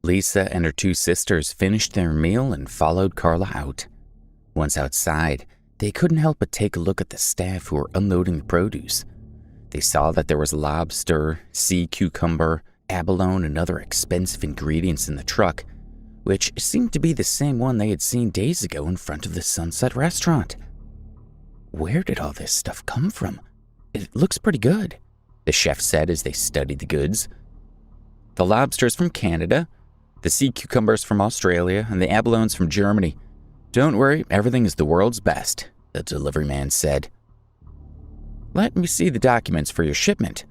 Lisa and her two sisters finished their meal and followed Carla out. Once outside, they couldn't help but take a look at the staff who were unloading the produce. They saw that there was lobster, sea cucumber, abalone, and other expensive ingredients in the truck, which seemed to be the same one they had seen days ago in front of the Sunset restaurant. Where did all this stuff come from? It looks pretty good, the chef said as they studied the goods. The lobster's from Canada, the sea cucumbers from Australia, and the abalone's from Germany. Don't worry, everything is the world's best, the delivery man said. Let me see the documents for your shipment.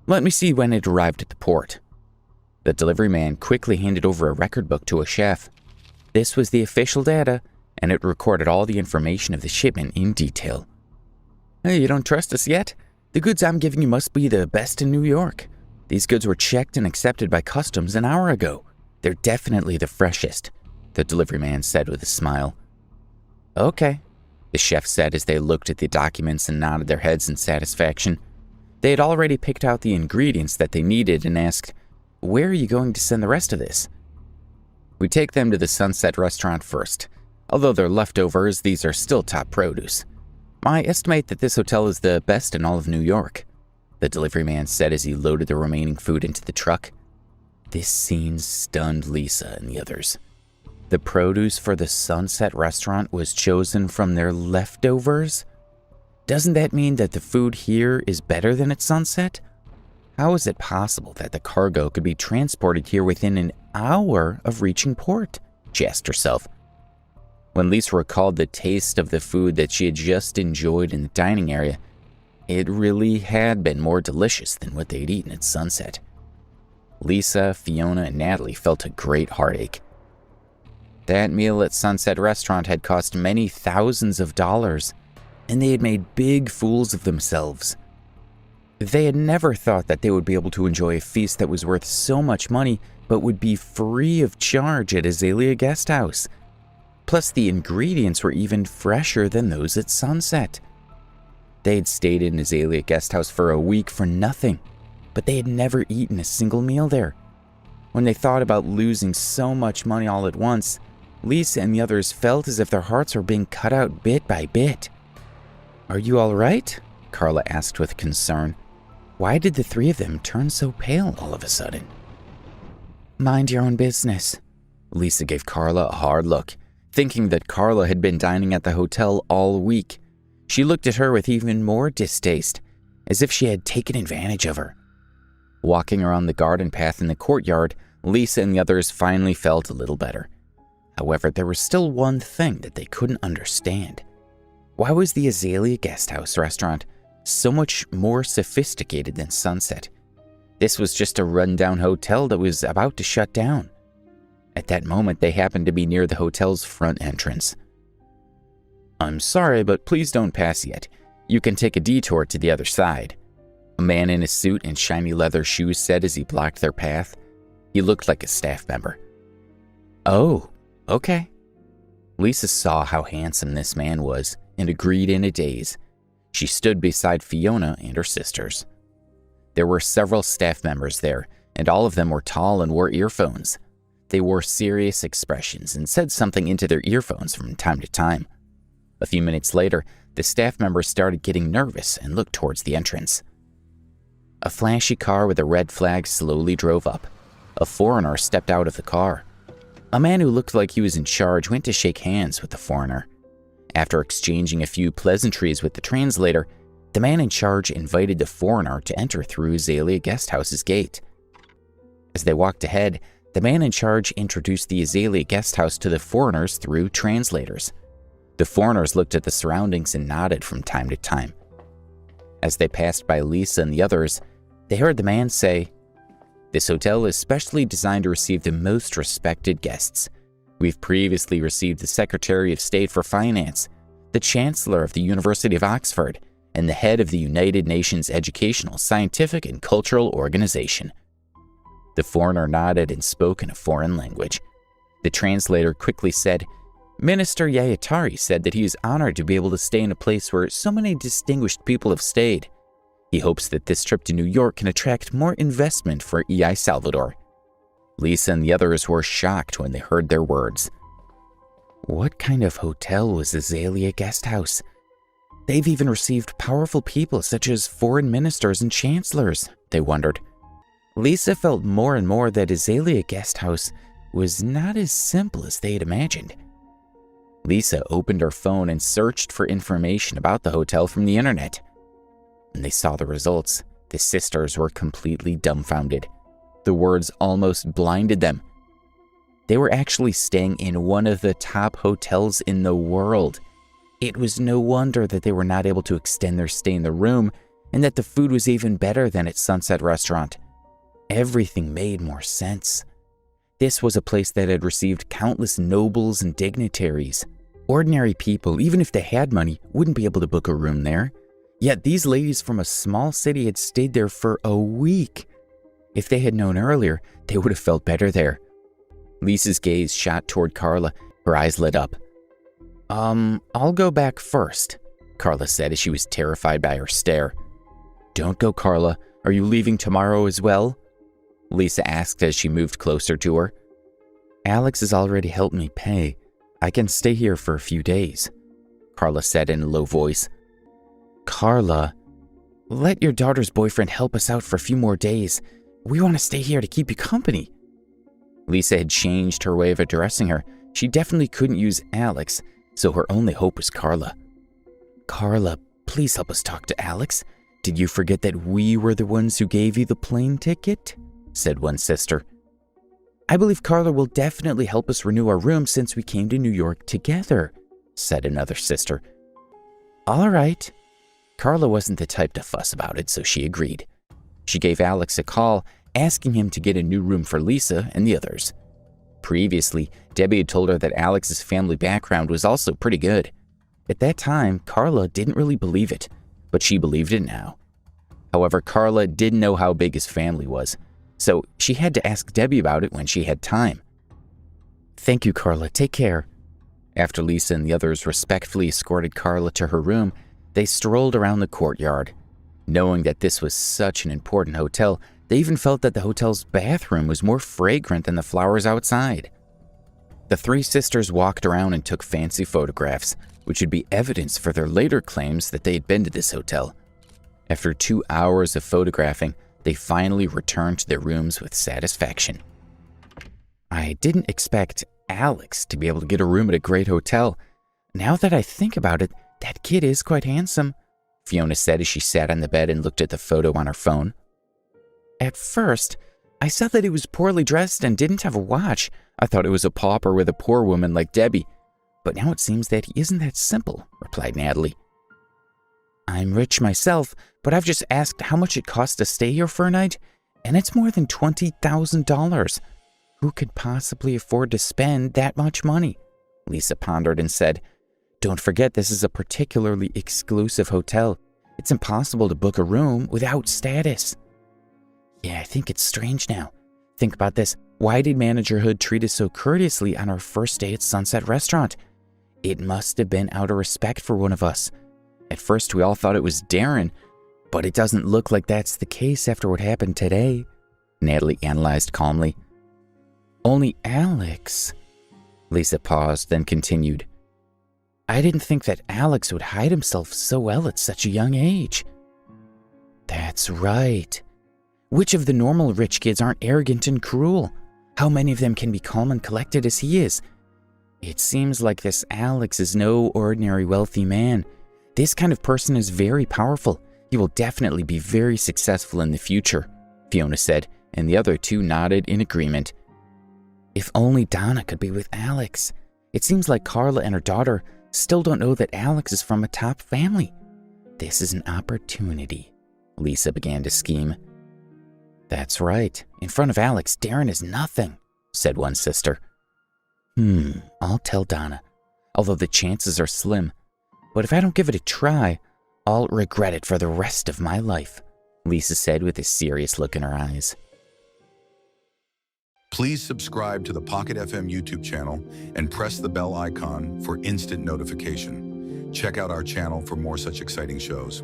Let me see when it arrived at the port. The delivery man quickly handed over a record book to a chef. This was the official data, and it recorded all the information of the shipment in detail. Hey, you don't trust us yet? The goods I'm giving you must be the best in New York. These goods were checked and accepted by customs an hour ago. They're definitely the freshest, the delivery man said with a smile. Okay, the chef said as they looked at the documents and nodded their heads in satisfaction. They had already picked out the ingredients that they needed and asked, "Where are you going to send the rest of this?" We take them to the Sunset restaurant first. Although they're leftovers, these are still top produce. I estimate that this hotel is the best in all of New York, the delivery man said as he loaded the remaining food into the truck. This scene stunned Lisa and the others. The produce for the Sunset restaurant was chosen from their leftovers? Doesn't that mean that the food here is better than at Sunset? How is it possible that the cargo could be transported here within an hour of reaching port? She asked herself. When Lisa recalled the taste of the food that she had just enjoyed in the dining area, it really had been more delicious than what they'd eaten at Sunset. Lisa, Fiona, and Natalie felt a great heartache. That meal at Sunset Restaurant had cost many thousands of dollars, and they had made big fools of themselves. They had never thought that they would be able to enjoy a feast that was worth so much money but would be free of charge at Azalea Guest House. Plus, the ingredients were even fresher than those at Sunset. They had stayed in Azalea Guest House for a week for nothing, but they had never eaten a single meal there. When they thought about losing so much money all at once, Lisa and the others felt as if their hearts were being cut out bit by bit. "Are you all right?" Carla asked with concern. Why did the three of them turn so pale all of a sudden? "Mind your own business." Lisa gave Carla a hard look, thinking that Carla had been dining at the hotel all week. She looked at her with even more distaste, as if she had taken advantage of her. Walking around the garden path in the courtyard, Lisa and the others finally felt a little better. However, there was still one thing that they couldn't understand. Why was the Azalea Guest House restaurant so much more sophisticated than Sunset? This was just a rundown hotel that was about to shut down. At that moment, they happened to be near the hotel's front entrance. "I'm sorry, but please don't pass yet. You can take a detour to the other side," a man in a suit and shiny leather shoes said as he blocked their path. He looked like a staff member. "Oh, okay." Lisa saw how handsome this man was and agreed in a daze. She stood beside Fiona and her sisters. There were several staff members there, and all of them were tall and wore earphones. They wore serious expressions and said something into their earphones from time to time. A few minutes later, the staff members started getting nervous and looked towards the entrance. A flashy car with a red flag slowly drove up. A foreigner stepped out of the car. A man who looked like he was in charge went to shake hands with the foreigner. After exchanging a few pleasantries with the translator, the man in charge invited the foreigner to enter through Azalea Guest House's gate. As they walked ahead, the man in charge introduced the Azalea Guest House to the foreigners through translators. The foreigners looked at the surroundings and nodded from time to time. As they passed by Lisa and the others, they heard the man say, "This hotel is specially designed to receive the most respected guests. We've previously received the Secretary of State for Finance, the Chancellor of the University of Oxford, and the head of the United Nations Educational, Scientific, and Cultural Organization." The foreigner nodded and spoke in a foreign language. The translator quickly said, "Minister Yayatari said that he is honored to be able to stay in a place where so many distinguished people have stayed. He hopes that this trip to New York can attract more investment for El Salvador." Lisa and the others were shocked when they heard their words. What kind of hotel was Azalea Guest House? They've even received powerful people such as foreign ministers and chancellors, they wondered. Lisa felt more and more that Azalea Guest House was not as simple as they had imagined. Lisa opened her phone and searched for information about the hotel from the internet. When they saw the results, the sisters were completely dumbfounded. The words almost blinded them. They were actually staying in one of the top hotels in the world. It was no wonder that they were not able to extend their stay in the room, and that the food was even better than at Sunset Restaurant. Everything made more sense. This was a place that had received countless nobles and dignitaries. Ordinary people, even if they had money, wouldn't be able to book a room there. Yet these ladies from a small city had stayed there for a week. If they had known earlier, they would have felt better there. Lisa's gaze shot toward Carla. Her eyes lit up. I'll go back first, Carla said as she was terrified by her stare. Don't go, Carla. Are you leaving tomorrow as well? Lisa asked as she moved closer to her. Alex has already helped me pay. I can stay here for a few days, Carla said in a low voice. Carla, let your daughter's boyfriend help us out for a few more days. We want to stay here to keep you company. Lisa had changed her way of addressing her. She definitely couldn't use Alex, so her only hope was Carla. Carla, please help us talk to Alex. Did you forget that we were the ones who gave you the plane ticket? Said one sister. I believe Carla will definitely help us renew our room since we came to New York together, said another sister. All right. Carla wasn't the type to fuss about it, so she agreed. She gave Alex a call, asking him to get a new room for Lisa and the others. Previously, Debbie had told her that Alex's family background was also pretty good. At that time, Carla didn't really believe it, but she believed it now. However, Carla didn't know how big his family was, so she had to ask Debbie about it when she had time. Thank you, Carla. Take care. After Lisa and the others respectfully escorted Carla to her room, they strolled around the courtyard. Knowing that this was such an important hotel, they even felt that the hotel's bathroom was more fragrant than the flowers outside. The three sisters walked around and took fancy photographs, which would be evidence for their later claims that they had been to this hotel. After 2 hours of photographing, they finally returned to their rooms with satisfaction. I didn't expect Alex to be able to get a room at a great hotel. Now that I think about it, that kid is quite handsome, Fiona said as she sat on the bed and looked at the photo on her phone. At first, I saw that he was poorly dressed and didn't have a watch. I thought it was a pauper with a poor woman like Debbie. But now it seems that he isn't that simple, replied Natalie. I'm rich myself, but I've just asked how much it costs to stay here for a night, and it's more than $20,000. Who could possibly afford to spend that much money? Lisa pondered and said, Don't forget this is a particularly exclusive hotel. It's impossible to book a room without status. Yeah, I think it's strange now. Think about this. Why did Manager Hood treat us so courteously on our first day at Sunset Restaurant? It must have been out of respect for one of us. At first, we all thought it was Darren, but it doesn't look like that's the case after what happened today, Natalie analyzed calmly. Only Alex. Lisa paused, then continued. I didn't think that Alex would hide himself so well at such a young age. That's right. Which of the normal rich kids aren't arrogant and cruel? How many of them can be calm and collected as he is? It seems like this Alex is no ordinary wealthy man. This kind of person is very powerful. He will definitely be very successful in the future, Fiona said, and the other two nodded in agreement. If only Donna could be with Alex. It seems like Carla and her daughter still don't know that Alex is from a top family. This is an opportunity, Lisa began to scheme. That's right. In front of Alex, Darren is nothing, said one sister. I'll tell Donna, although the chances are slim. But if I don't give it a try, I'll regret it for the rest of my life, Lisa said with a serious look in her eyes. Please subscribe to the Pocket FM YouTube channel and press the bell icon for instant notification. Check out our channel for more such exciting shows.